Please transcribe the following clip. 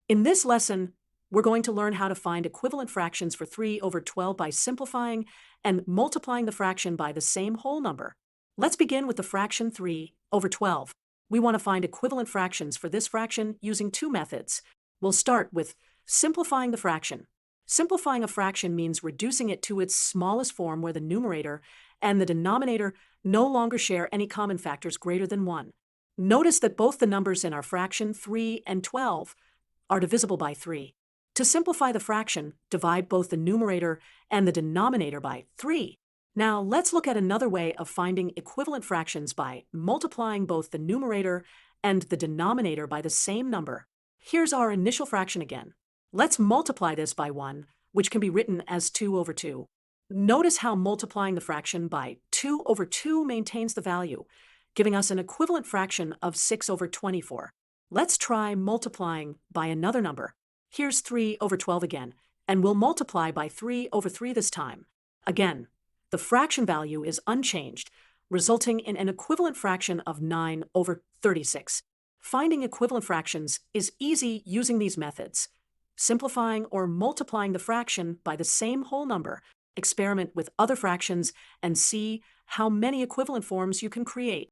In this lesson, we're going to learn how to find equivalent fractions for 3 over 12 by simplifying and multiplying the fraction by the same whole number. Let's begin with the fraction 3 over 12. We want to find equivalent fractions for this fraction using two methods. We'll start with simplifying the fraction. Simplifying a fraction means reducing it to its smallest form where the numerator and the denominator no longer share any common factors greater than 1. Notice that both the numbers in our fraction 3 and 12 are divisible by 3. To simplify the fraction, divide both the numerator and the denominator by 3. Now let's look at another way of finding equivalent fractions by multiplying both the numerator and the denominator by the same number. Here's our initial fraction again. Let's multiply this by 1, which can be written as 2 over 2. Notice how multiplying the fraction by 2 over 2 maintains the value, giving us an equivalent fraction of 6 over 24. Let's try multiplying by another number. Here's 3 over 12 again, and we'll multiply by 3 over 3 this time. Again, the fraction value is unchanged, resulting in an equivalent fraction of 9 over 36. Finding equivalent fractions is easy using these methods. Simplifying or multiplying the fraction by the same whole number. Experiment with other fractions and see how many equivalent forms you can create.